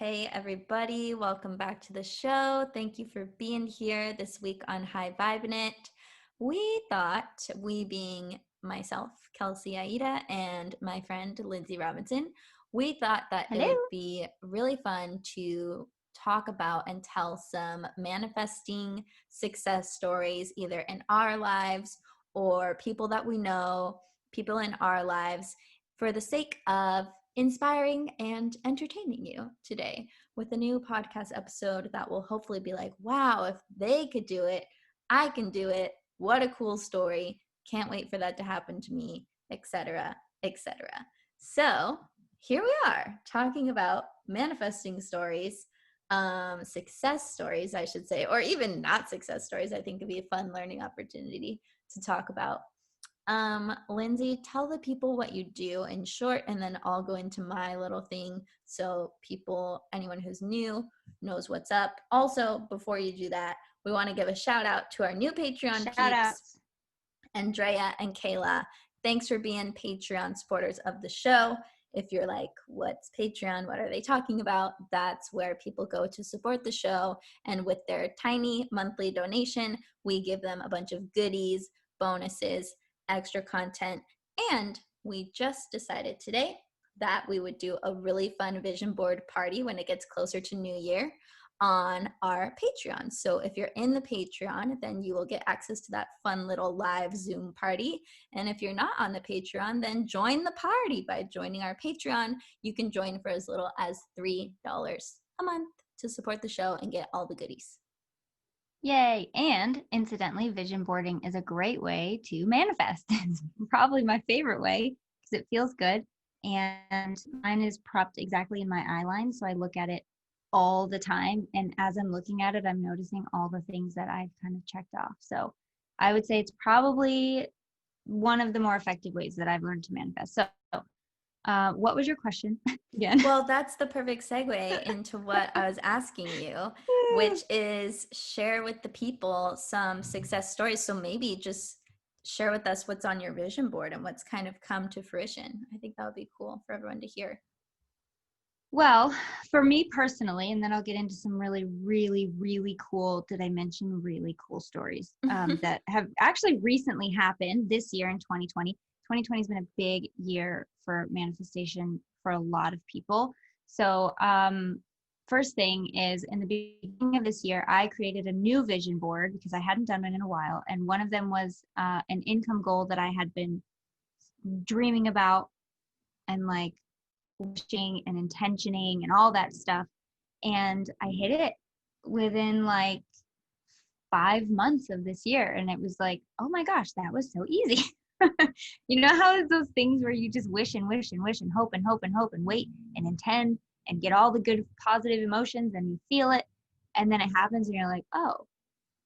Hey, everybody, welcome back to the show. Thank you for being here this week on High Vibin' It. We thought, we being myself, Kelsey, Aida, and my friend Lynnsey Robinson, we thought that it Hello. would be really fun to talk about and tell some manifesting success stories, either in our lives or people that we know, people in our lives, for the sake of inspiring and entertaining you today with a new podcast episode that will hopefully be like, wow, if they could do it, I can do it. What a cool story. Can't wait for that to happen to me, etc., etc. So here we are talking about manifesting stories, success stories, I should say, or even not success stories. I think it'd be a fun learning opportunity to talk about. Lynnsey, tell the people what you do in short, and then I'll go into my little thing so people, anyone who's new, knows what's up. Also, before you do that, we want to give a shout out to our new Patreon Shout peeps, outs. Andrea and Kayla. Thanks for being Patreon supporters of the show. If you're like, what's Patreon? What are they talking about? That's where people go to support the show. And with their tiny monthly donation, we give them a bunch of goodies, bonuses, extra content. And we just decided today that we would do a really fun vision board party when it gets closer to New Year on our Patreon. So if you're in the Patreon, then you will get access to that fun little live Zoom party. And if you're not on the Patreon, then join the party by joining our Patreon. You can join for as little as $3 a month to support the show and get all the goodies. Yay. And incidentally, vision boarding is a great way to manifest. It's probably my favorite way because it feels good. And mine is propped exactly in my eye line. So I look at it all the time. And as I'm looking at it, I'm noticing all the things that I've kind of checked off. So I would say it's probably one of the more effective ways that I've learned to manifest. So, what was your question again? Well, that's the perfect segue into what I was asking you, which is share with the people some success stories. So maybe just share with us what's on your vision board and what's kind of come to fruition. I think that would be cool for everyone to hear. Well, for me personally, and then I'll get into some really, really, really cool, did I mention really cool stories that have actually recently happened this year in 2020. 2020 has been a big year for manifestation for a lot of people. So, first thing is in the beginning of this year, I created a new vision board because I hadn't done it in a while. And one of them was an income goal that I had been dreaming about and like wishing and intentioning and all that stuff. And I hit it within like 5 months of this year. And it was like, oh my gosh, that was so easy. You know how it's those things where you just wish and wish and wish and hope and hope and hope and wait and intend and get all the good positive emotions and you feel it. And then it happens and you're like, oh,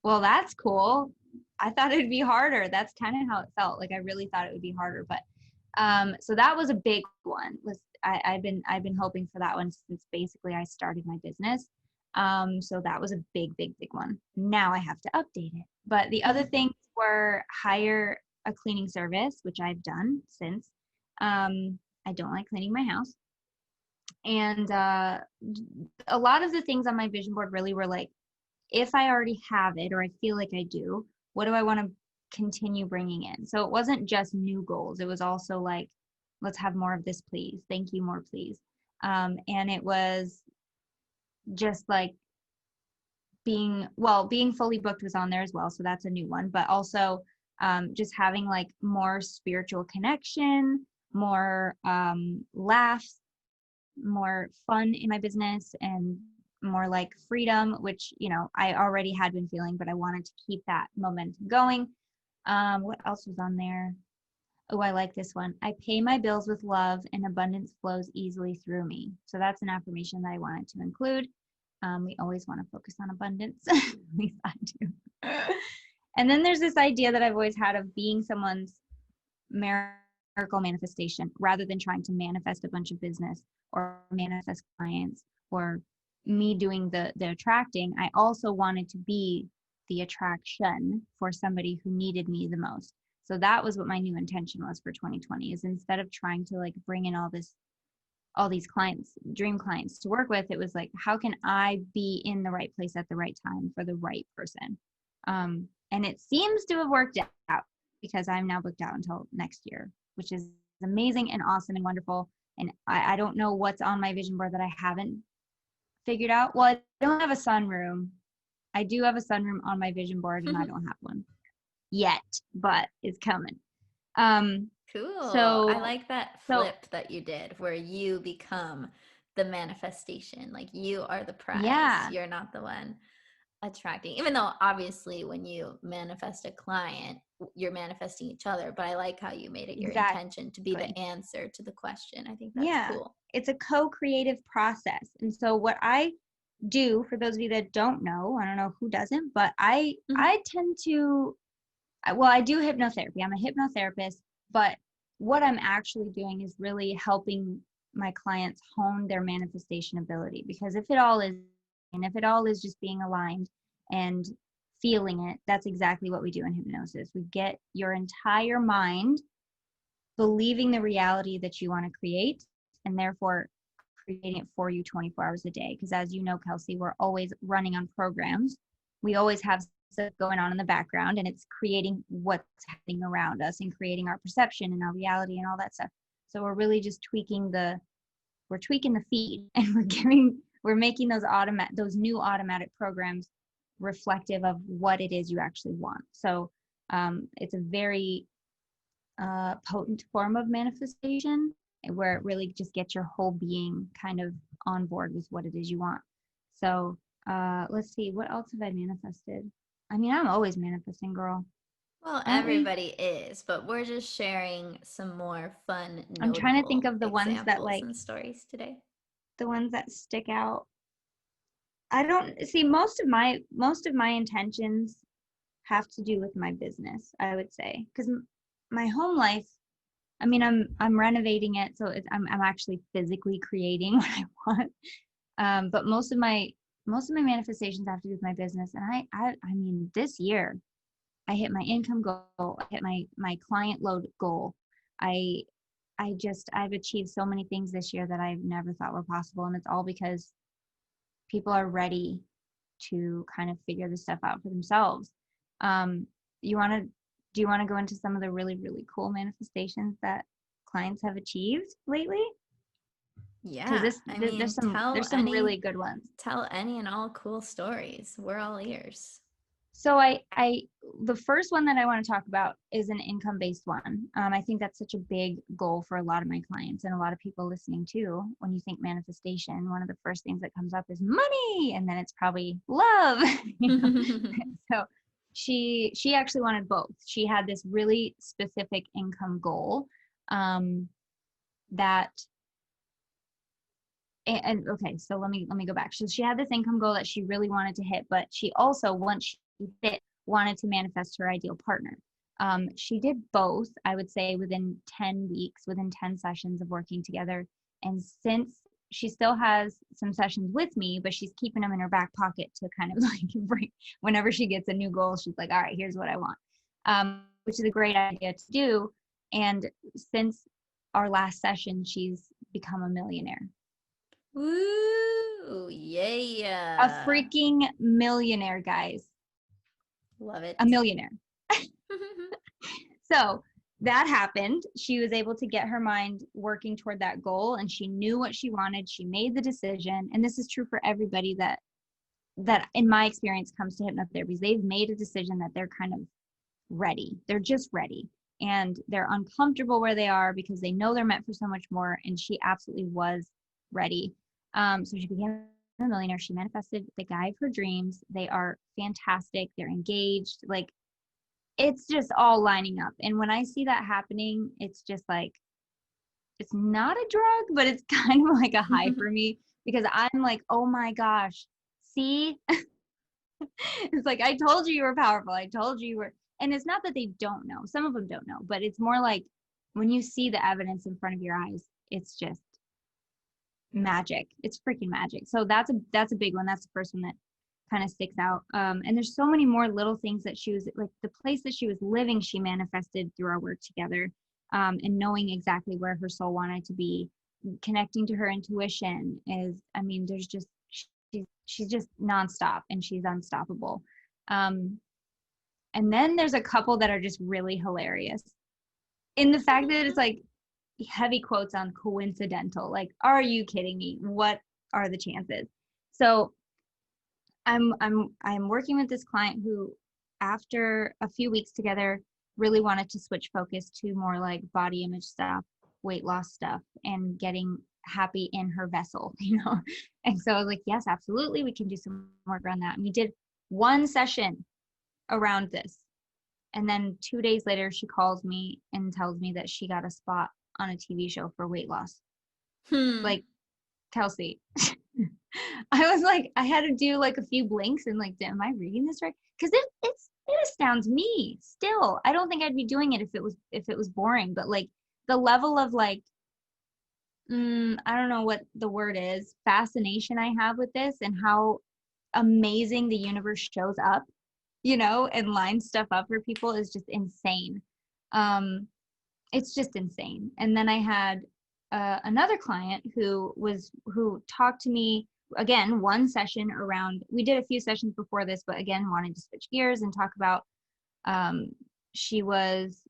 well, that's cool. I thought it'd be harder. That's kind of how it felt. Like I really thought it would be harder. But so that was a big one. I've been hoping for that one since basically I started my business. So that was a big, big, big one. Now I have to update it. But the other things were hire a cleaning service, which I've done since. I don't like cleaning my house. And a lot of the things on my vision board really were like, if I already have it or I feel like I do, what do I want to continue bringing in? So it wasn't just new goals. It was also like, let's have more of this, please. Thank you, more, please. And it was just like being fully booked was on there as well. So that's a new one, but also just having like more spiritual connection, more laughs, more fun in my business, and more like freedom, which, you know, I already had been feeling, but I wanted to keep that momentum going. What else was on there? Oh, I like this one. I pay my bills with love and abundance flows easily through me. So that's an affirmation that I wanted to include. We always want to focus on abundance. At least I do. And then there's this idea that I've always had of being someone's miracle manifestation rather than trying to manifest a bunch of business or manifest clients or me doing the attracting. I also wanted to be the attraction for somebody who needed me the most. So that was what my new intention was for 2020, is instead of trying to like bring in all this all these clients, dream clients to work with, it was like, how can I be in the right place at the right time for the right person? And it seems to have worked out because I'm now booked out until next year, which is amazing and awesome and wonderful. And I don't know what's on my vision board that I haven't figured out. Well, I don't have a sunroom. I do have a sunroom on my vision board, and I don't have one yet, but it's coming. Cool. I So, like that flip that you did where you become the manifestation. Like you are the prize. yeah, You're not the one attracting. Even though obviously when you manifest a client, you're manifesting each other, but I like how you made it your exactly. intention to be the answer to the question. I think that's Yeah, cool. it's a co-creative process. And so what I do, for those of you that don't know, I don't know who doesn't, but I tend to, well, I do hypnotherapy. I'm a hypnotherapist, but what I'm actually doing is really helping my clients hone their manifestation ability. Because if it all is just being aligned and feeling it, that's exactly what we do in hypnosis. We get your entire mind believing the reality that you want to create, and therefore creating it for you 24 hours a day. Because as you know, Kelsey, we're always running on programs. We always have stuff going on in the background, and it's creating what's happening around us and creating our perception and our reality and all that stuff. So we're really just tweaking the feed, and we're making those new automatic programs reflective of what it is you actually want. So it's a very potent form of manifestation where it really just gets your whole being kind of on board with what it is you want. So let's see, what else have I manifested? I mean, I'm always manifesting, girl. Well, Aren't we? everybody is, but we're just sharing some more fun, I'm trying to think notable of the ones that examples like and stories today. the ones that stick out. I don't see most of my intentions have to do with my business, I would say, because my home life, I mean, I'm renovating it, so I'm actually physically creating what I want. But most of my manifestations have to do with my business, and I mean, this year I hit my income goal, I hit my client load goal. I I've achieved so many things this year that I've never thought were possible, and it's all because people are ready to kind of figure this stuff out for themselves. Um, you want to do you want to go into some of the really, really cool manifestations that clients have achieved lately? Because Yeah, I mean, there's some really good ones. tell any and all cool stories. We're all ears. So the first one that I want to talk about is an income-based one. I think that's such a big goal for a lot of my clients and a lot of people listening too. When you think manifestation, one of the first things that comes up is money, and then it's probably love. You know? So she actually wanted both. She had this really specific income goal that and okay, so let me go back. So she had this income goal that she really wanted to hit, but she also, once she hit, wanted to manifest her ideal partner. She did both, I would say, within 10 weeks, within 10 sessions of working together. And since she still has some sessions with me, but she's keeping them in her back pocket to kind of like bring, whenever she gets a new goal, she's like, all right, here's what I want, which is a great idea to do. And since our last session, she's become a millionaire. Woo! A Yeah. freaking millionaire, guys. Love it. A millionaire. So that happened. She was able to get her mind working toward that goal, and she knew what she wanted. She made the decision. And this is true for everybody that in my experience comes to hypnotherapy. They've made a decision that they're kind of ready. They're just ready. And they're uncomfortable where they are because they know they're meant for so much more. And she absolutely was ready. So she became a millionaire. She manifested the guy of her dreams. They are fantastic. They're engaged. Like, it's just all lining up. And when I see that happening, it's just like, it's not a drug, but it's kind of like a high for me because I'm like, oh my gosh, see? It's like, I told you were powerful. I told you were. And it's not that they don't know. Some of them don't know, but it's more like when you see the evidence in front of your eyes, it's just magic. It's freaking magic. So that's a big one. That's the first one that kind of sticks out. And there's so many more little things that she was like, the place that she was living, she manifested through our work together, and knowing exactly where her soul wanted to be, connecting to her intuition is, I mean, there's just, she's just nonstop and she's unstoppable. And then there's a couple that are just really hilarious in the fact that it's like heavy quotes on coincidental. Like, are you kidding me? What are the chances? So I'm working with this client who, after a few weeks together, really wanted to switch focus to more like body image stuff, weight loss stuff, and getting happy in her vessel, And so I was like, yes, absolutely, we can do some work around that. And we did one session around this. And then 2 days later, she calls me and tells me that she got a spot on a TV show for weight loss. Like, Kelsey. I was like, I had to do like a few blinks and like, am I reading this right? Because it astounds me still. I don't think I'd be doing it if it was boring, but like the level of like, I don't know what the word is, fascination I have with this and how amazing the universe shows up, and lines stuff up for people is just insane. It's just insane. And then I had another client who talked to me again, one session around, we did a few sessions before this, but again, wanted to switch gears and talk about, she was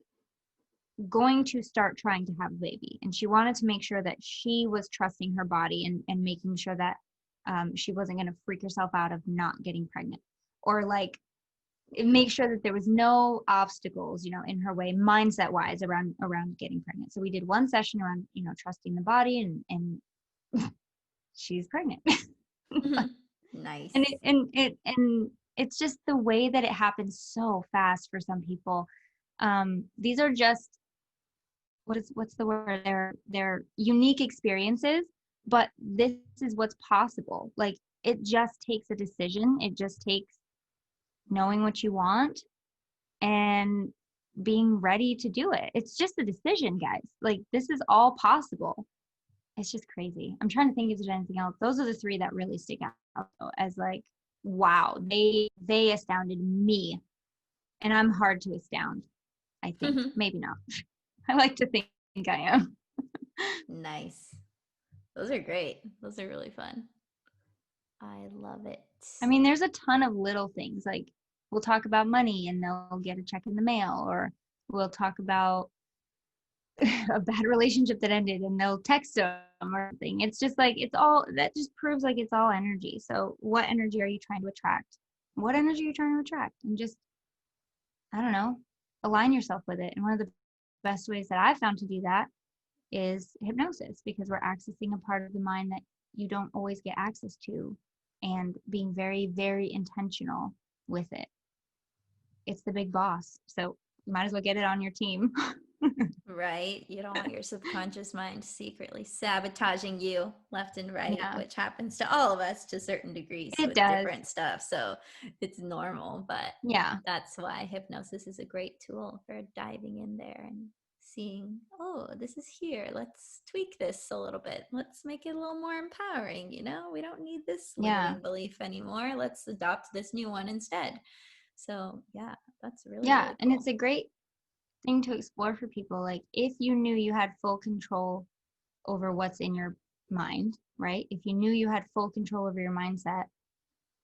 going to start trying to have a baby, and she wanted to make sure that she was trusting her body and making sure that she wasn't going to freak herself out of not getting pregnant, or like make sure that there was no obstacles, in her way, mindset wise, around getting pregnant. So we did one session around, trusting the body, and she's pregnant. Nice. And it's just the way that it happens so fast for some people. These are just, what's the word? They're unique experiences, but this is what's possible. Like, it just takes a decision. It just takes knowing what you want and being ready to do it. It's just a decision, guys. Like, this is all possible. It's just crazy. I'm trying to think if there's anything else. Those are the three that really stick out as like, wow, they astounded me. And I'm hard to astound, I think. Maybe not. I like to think I am. Nice. Those are great. Those are really fun. I love it. I mean, there's a ton of little things. Like, we'll talk about money and they'll get a check in the mail, or we'll talk about a bad relationship that ended and they'll text them or something. It's just like, that just proves like it's all energy. So what energy are you trying to attract? What energy are you trying to attract? And just, I don't know, align yourself with it. And one of the best ways that I've found to do that is hypnosis, because we're accessing a part of the mind that you don't always get access to, and being very, very intentional with it. It's the big boss. So you might as well get it on your team. Right? You don't want your subconscious mind secretly sabotaging you left and right, which happens to all of us to certain degrees with different stuff. So it's normal, but that's why hypnosis is a great tool for diving in there and seeing, oh, this is here. Let's tweak this a little bit. Let's make it a little more empowering. We don't need this limiting belief anymore. Let's adopt this new one instead. So that's really, really cool. And it's a great thing to explore for people. Like, if you knew you had full control over what's in your mind, right? If you knew you had full control over your mindset,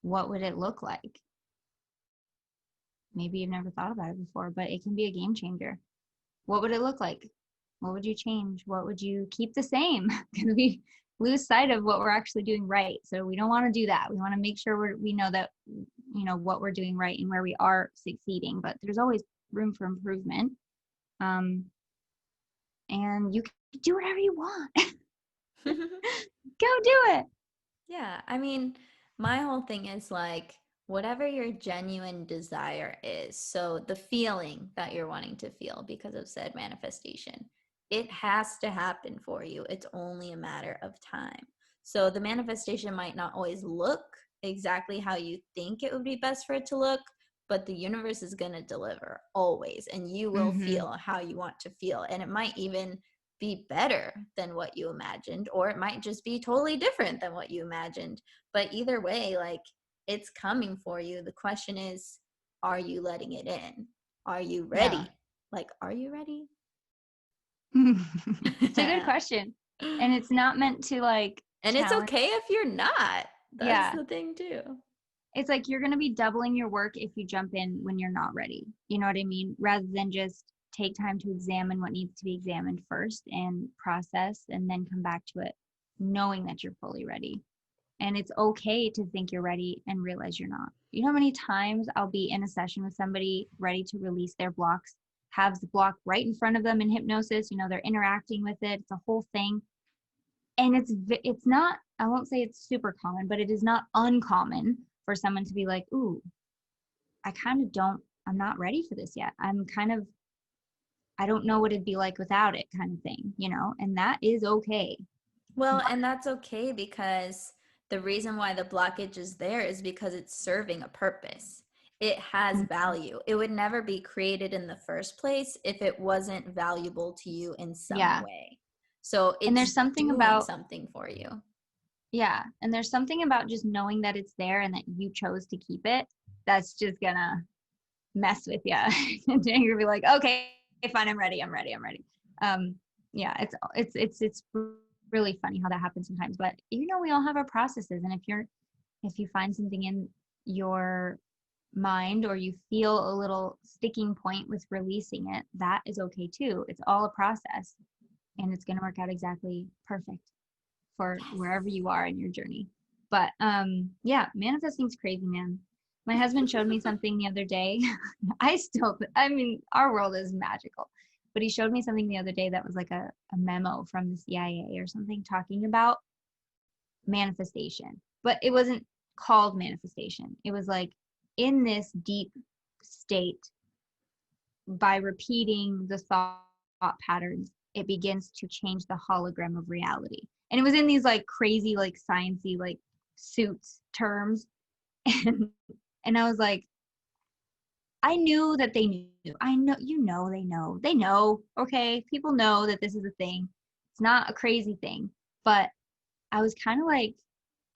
what would it look like? Maybe you've never thought about it before, but it can be a game changer. What would it look like? What would you change? What would you keep the same? Because we lose sight of what we're actually doing right. So we don't want to do that. We want to make sure we know that, what we're doing right and where we are succeeding, but there's always room for improvement. And you can do whatever you want. Go do it. Yeah. I mean, my whole thing is like, whatever your genuine desire is, so the feeling that you're wanting to feel because of said manifestation, it has to happen for you. It's only a matter of time. So the manifestation might not always look exactly how you think it would be best for it to look, but the universe is going to deliver always, and you will feel how you want to feel. And it might even be better than what you imagined, or it might just be totally different than what you imagined. But either way, like, it's coming for you. The question is, are you letting it in? Are you ready? Like, are you ready? It's a good question. And it's not meant to like And it's challenge. okay if you're not. That's Yeah. the thing too. It's like you're going to be doubling your work if you jump in when you're not ready. You know what I mean? Rather than just take time to examine what needs to be examined first and process and then come back to it knowing that you're fully ready. And it's okay to think you're ready and realize you're not. You know how many times I'll be in a session with somebody ready to release their blocks, have the block right in front of them in hypnosis, you know, they're interacting with it, it's a whole thing. And it's not, I won't say it's super common, but it is not uncommon for someone to be like, ooh, I'm not ready for this yet. I don't know what it'd be like without it kind of thing, you know, and that is okay. Well, and that's okay because the reason why the blockage is there is because it's serving a purpose. It has value. It would never be created in the first place if it wasn't valuable to you in some Yeah. way. So And it's there's something doing about, something for you. yeah. And there's something about just knowing that it's there and that you chose to keep it. That's just gonna mess with you. And you're gonna be like, okay, fine, I'm ready. Um, yeah, it's really funny how that happens sometimes. But you know, we all have our processes, and if you find something in your mind or you feel a little sticking point with releasing it, that is okay too. It's all a process, and it's gonna work out exactly perfect for wherever you are in your journey. But yeah, manifesting's crazy, man. My husband showed me something the other day. I mean, our world is magical. But he showed me something the other day that was like a memo from the CIA or something talking about manifestation. But it wasn't called manifestation. It was like in this deep state, by repeating the thought patterns, it begins to change the hologram of reality. And it was in these like crazy, like sciencey, like suits terms. And and I was like, I knew that they knew. I know, you know, they know. They know. Okay. People know that this is a thing. It's not a crazy thing. But I was kind of like,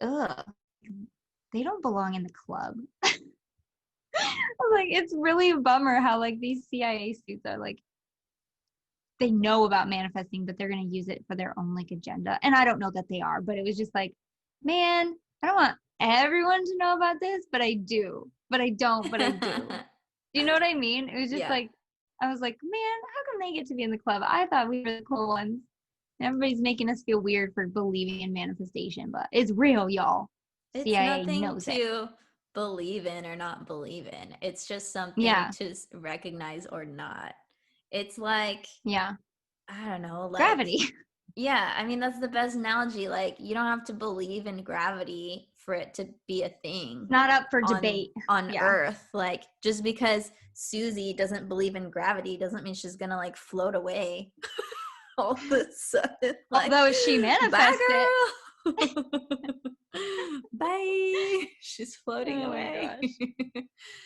ugh, they don't belong in the club. I was like, it's really a bummer how like these CIA suits are like, they know about manifesting, but they're going to use it for their own like agenda. And I don't know that they are, but it was just like, man, I don't want everyone to know about this, but I do. But I don't, but I do. You know what I mean? It was just Yeah. like, I was like, man, how come they get to be in the club? I thought we were the cool ones. Everybody's making us feel weird for believing in manifestation, but it's real, y'all. It's CIA nothing knows it. to believe in or not believe in. It's just something Yeah. to recognize or not. It's like, Yeah. I don't know, like, Gravity. yeah, I mean, that's the best analogy. Like, you don't have to believe in gravity for it to be a thing Not up for on debate. on Yeah. Earth. Like, just because Susie doesn't believe in gravity doesn't mean she's gonna like float away all of a sudden. Like, Although she manifests bye, it. girl. Bye. She's floating Oh my away. gosh.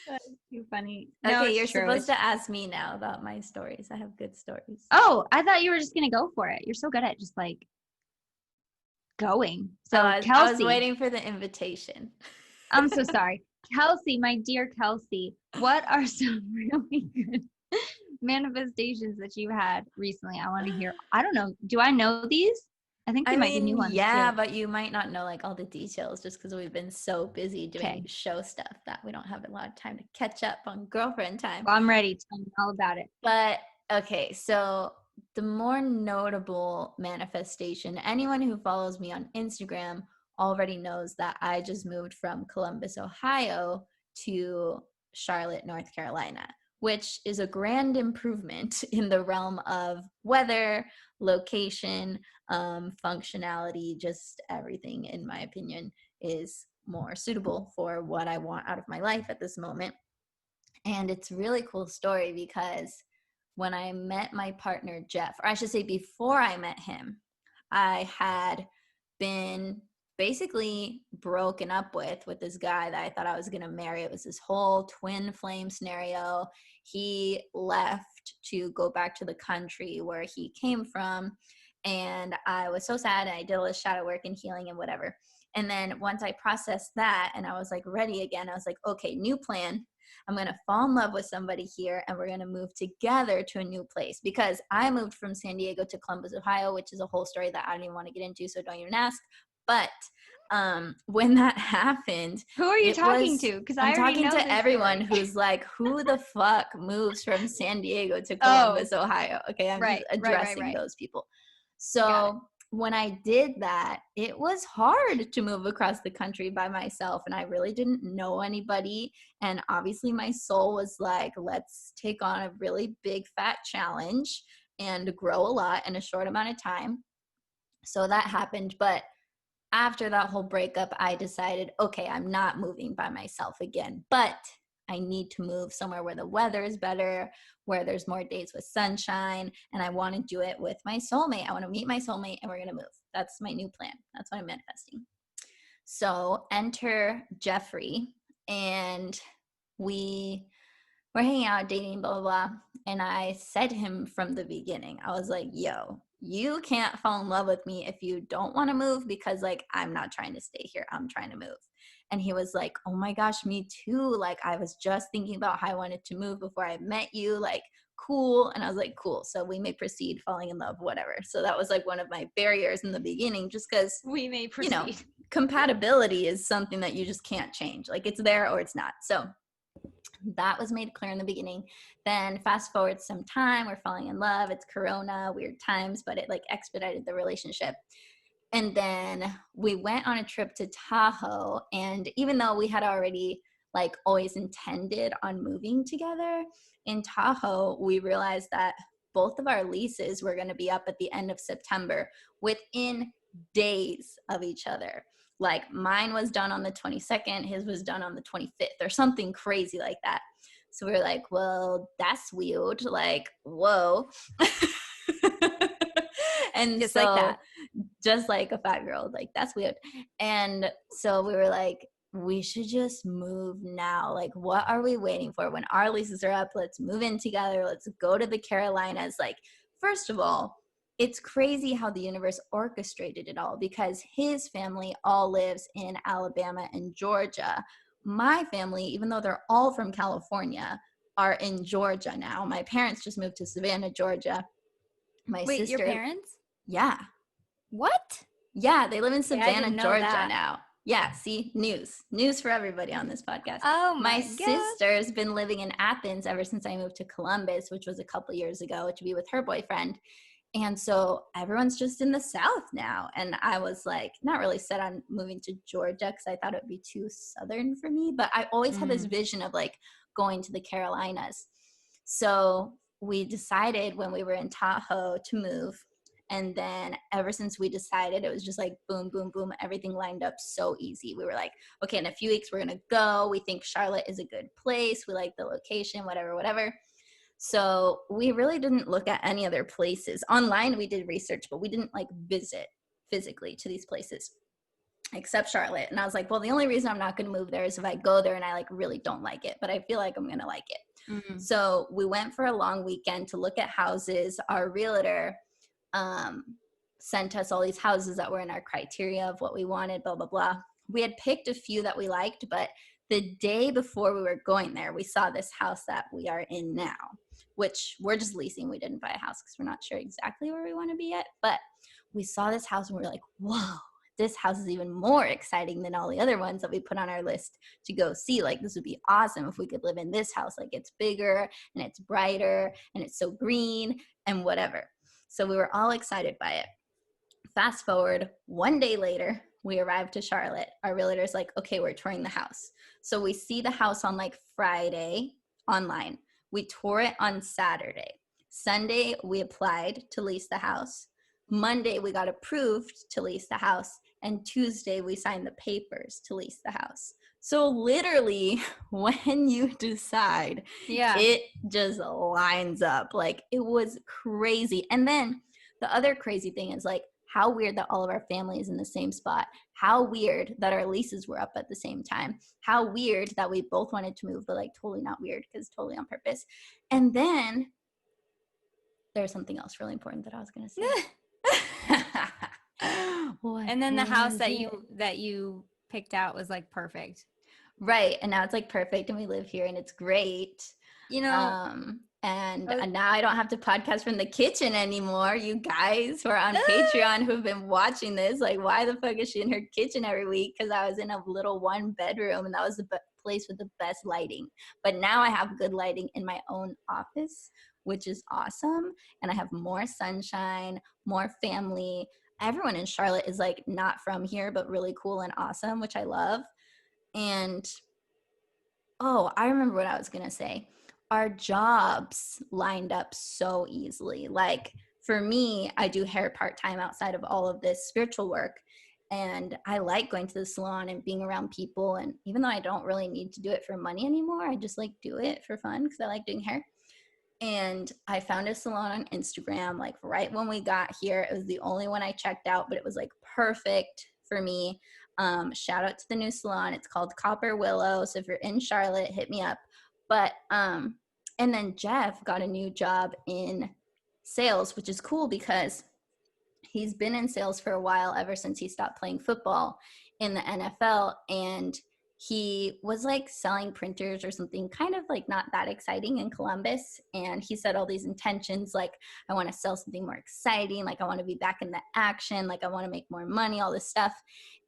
That's too funny. No, Okay, it's you're true. supposed to ask me now about my stories. I have good stories. Oh, I thought you were just gonna go for it. You're so good at just like going. Oh, So I was Kelsey, waiting for the invitation. I'm so sorry. Kelsey, my dear Kelsey, what are some really good manifestations that you had recently? I want to hear. I don't know. Do I know these? I think they I might be new mean, ones yeah, too. but you might not know like all the details just because we've been so busy doing Okay. show stuff that we don't have a lot of time to catch up on girlfriend time. Well, I'm ready. Tell me all about it. But okay, so the more notable manifestation, anyone who follows me on Instagram already knows that I just moved from Columbus, Ohio to Charlotte, North Carolina, which is a grand improvement in the realm of weather, location, functionality, just everything, in my opinion, is more suitable for what I want out of my life at this moment. And it's a really cool story because when I met my partner, Jeff, or I should say before I met him, I had been basically broken up with this guy that I thought I was going to marry. It was this whole twin flame scenario. He left to go back to the country where he came from. And I was so sad, and I did all this shadow work and healing and whatever. And then once I processed that and I was like ready again, I was like, okay, new plan. I'm going to fall in love with somebody here and we're going to move together to a new place, because I moved from San Diego to Columbus, Ohio, which is a whole story that I don't even want to get into. So don't even ask. But when that happened, Who are you it talking was, to? Because I I'm already talking know to this everyone story. who's like, who the fuck moves from San Diego to Oh, Columbus, Ohio? Okay, I'm just addressing those people. Got it. So when I did that, it was hard to move across the country by myself, and I really didn't know anybody. And obviously my soul was like, let's take on a really big fat challenge and grow a lot in a short amount of time. So that happened. But after that whole breakup, I decided, okay, I'm not moving by myself again, but I need to move somewhere where the weather is better, where there's more days with sunshine, and I want to do it with my soulmate. I want to meet my soulmate and we're going to move. That's my new plan. That's what I'm manifesting. So enter Jeffrey, and we were hanging out, dating, blah, blah, blah. And I said to him from the beginning, I was like, yo, you can't fall in love with me if you don't want to move, because like, I'm not trying to stay here. I'm trying to move. And he was like, oh my gosh, me too. Like, I was just thinking about how I wanted to move before I met you. Like, cool. And I was like, cool. So we may proceed, falling in love, whatever. So that was like one of my barriers in the beginning, just because, We may proceed. compatibility is something that you just can't change. Like, it's there or it's not. So that was made clear in the beginning. Then fast forward some time, we're falling in love. It's Corona, weird times, but it like expedited the relationship. And then we went on a trip to Tahoe. And even though we had already like always intended on moving together, in Tahoe, we realized that both of our leases were going to be up at the end of September, within days of each other. Like, mine was done on the 22nd, his was done on the 25th, or something crazy like that. So we were like, well, that's weird. Like, whoa. And Just so, like that. just like a 5-year-old, like, that's weird. And so we were like, we should just move now. Like, what are we waiting for? When our leases are up, let's move in together. Let's go to the Carolinas. Like, first of all, it's crazy how the universe orchestrated it all, because his family all lives in Alabama and Georgia. My family, even though they're all from California, are in Georgia now. My parents just moved to Savannah, Georgia. My Wait, your sister, parents? yeah. What? Yeah, they live in Okay, I Savannah, didn't know Georgia that. now. Yeah, see, news for everybody on this podcast. Oh My my god. sister's been living in Athens ever since I moved to Columbus, which was a couple years ago, to be with her boyfriend. And so everyone's just in the South now. And I was like, not really set on moving to Georgia because I thought it would be too Southern for me. But I always had this vision of like going to the Carolinas. So we decided when we were in Tahoe to move. And then ever since we decided, it was just like boom, boom, boom. Everything lined up so easy. We were like, okay, in a few weeks, we're going to go. We think Charlotte is a good place. We like the location, whatever, whatever. So we really didn't look at any other places. Online, we did research, but we didn't like visit physically to these places except Charlotte. And I was like, well, the only reason I'm not going to move there is if I go there and I like really don't like it, but I feel like I'm going to like it. Mm-hmm. So we went for a long weekend to look at houses. Our realtor sent us all these houses that were in our criteria of what we wanted, blah, blah, blah. We had picked a few that we liked, but the day before we were going there, we saw this house that we are in now, which we're just leasing. We didn't buy a house because we're not sure exactly where we want to be yet. But we saw this house and we were like, whoa, this house is even more exciting than all the other ones that we put on our list to go see. Like, this would be awesome if we could live in this house. Like, it's bigger and it's brighter and it's so green and whatever. So we were all excited by it. Fast forward, one day later, we arrived to Charlotte. Our realtor's like, okay, we're touring the house. So we see the house on like Friday online. We tour it on Saturday. Sunday, we applied to lease the house. Monday, we got approved to lease the house. And Tuesday, we signed the papers to lease the house. So literally, when you decide, it just lines up. Like, it was crazy. And then the other crazy thing is like, how weird that all of our family is in the same spot. How weird that our leases were up at the same time. How weird that we both wanted to move, but like totally not weird because totally on purpose. And then there's something else really important that I was going to say. What And then the house was that it? you picked out was like perfect. Right. And now it's like perfect and we live here and it's great. You know, And oh, now I don't have to podcast from the kitchen anymore. You guys who are on Patreon who've been watching this, like, why the fuck is she in her kitchen every week? Because I was in a little 1 bedroom and that was the place with the best lighting. But now I have good lighting in my own office, which is awesome. And I have more sunshine, more family. Everyone in Charlotte is like not from here, but really cool and awesome, which I love. And oh, I remember what I was going to say. Our jobs lined up so easily. Like for me, I do hair part-time outside of all of this spiritual work. And I like going to the salon and being around people. And even though I don't really need to do it for money anymore, I just like do it for fun because I like doing hair. And I found a salon on Instagram, like right when we got here. It was the only one I checked out, but it was like perfect for me. Shout out to the new salon. It's called Copper Willow. So if you're in Charlotte, hit me up. But and then Jeff got a new job in sales, which is cool because he's been in sales for a while, ever since he stopped playing football in the NFL. And he was like selling printers or something kind of like not that exciting in Columbus. And he said all these intentions, like, I want to sell something more exciting. Like I want to be back in the action. Like I want to make more money, all this stuff.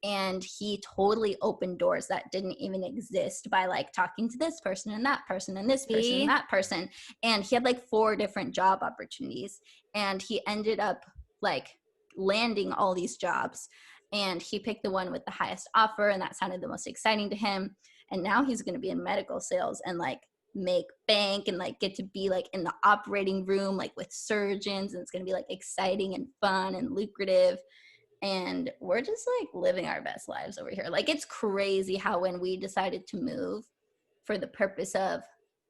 And he totally opened doors that didn't even exist by like talking to this person and that person and this person and that person. And he had like 4 different job opportunities. And he ended up like landing all these jobs. And he picked the one with the highest offer, and that sounded the most exciting to him. And now he's going to be in medical sales and like make bank and like get to be like in the operating room like with surgeons, and it's going to be like exciting and fun and lucrative. And we're just like living our best lives over here. Like it's crazy how when we decided to move for the purpose of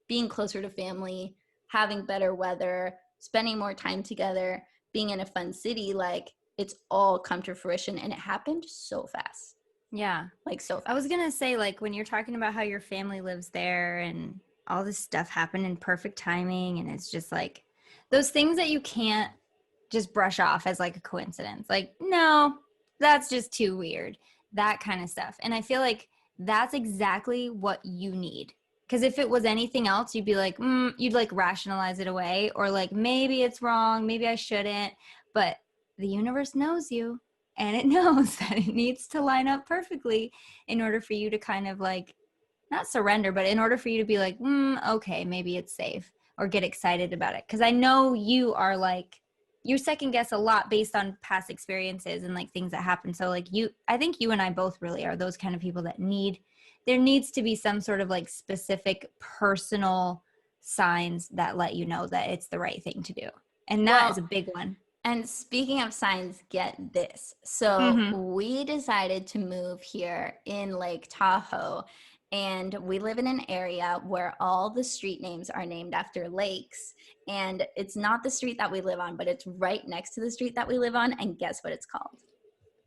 being closer to family, having better weather, spending more time together, being in a fun city, like it's all come to fruition, and it happened so fast. yeah. Like so fast. I was going to say, like, when you're talking about how your family lives there and all this stuff happened in perfect timing, and it's just like those things that you can't just brush off as like a coincidence. Like, no, that's just too weird. That kind of stuff. And I feel like that's exactly what you need. Because if it was anything else, you'd be like, you'd like rationalize it away, or like, maybe it's wrong, maybe I shouldn't. But the universe knows you, and it knows that it needs to line up perfectly in order for you to kind of like, not surrender, but in order for you to be like, okay, maybe it's safe, or get excited about it. Because I know you are like, you second guess a lot based on past experiences and like things that happen. So like I think you and I both really are those kind of people that there needs to be some sort of like specific personal signs that let you know that it's the right thing to do. And that is a big one. And speaking of signs, get this. So we decided to move here in Lake Tahoe, and we live in an area where all the street names are named after lakes. And it's not the street that we live on, but it's right next to the street that we live on. And guess what it's called?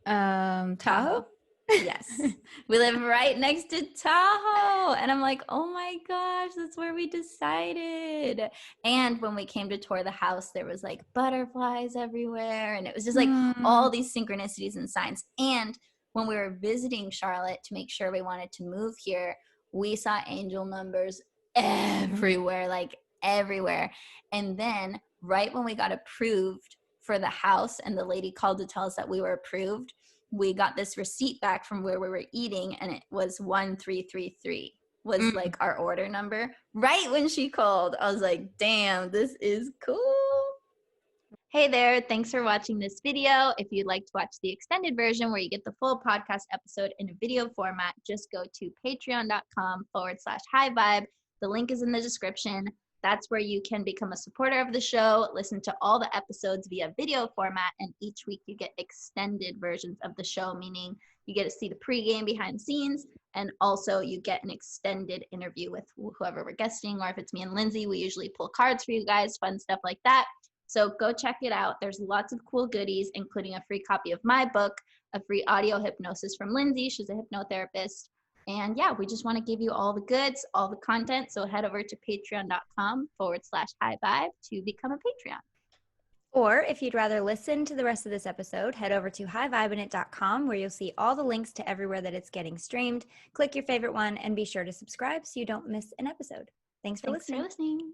Tahoe? Yes. We live right next to Tahoe. And I'm like, oh my gosh, that's where we decided. And when we came to tour the house, there was like butterflies everywhere. And it was just like all these synchronicities and signs. And when we were visiting Charlotte to make sure we wanted to move here, we saw angel numbers everywhere, like everywhere. And then right when we got approved for the house and the lady called to tell us that we were approved, we got this receipt back from where we were eating, and it was 1333 was like our order number. Right when she called, I was like, damn, this is cool. Hey there, thanks for watching this video. If you'd like to watch the extended version where you get the full podcast episode in a video format, just go to patreon.com/highvibe. The link is in the description. That's where you can become a supporter of the show, listen to all the episodes via video format, and each week you get extended versions of the show, meaning you get to see the pregame behind the scenes, and also you get an extended interview with whoever we're guesting, or if it's me and Lynnsey, we usually pull cards for you guys, fun stuff like that. So go check it out. There's lots of cool goodies, including a free copy of my book, a free audio hypnosis from Lynnsey. She's a hypnotherapist. And yeah, we just want to give you all the goods, all the content. So head over to patreon.com/highvibe to become a Patreon. Or if you'd rather listen to the rest of this episode, head over to highvibinit.com where you'll see all the links to everywhere that it's getting streamed. Click your favorite one and be sure to subscribe so you don't miss an episode. Thanks for listening.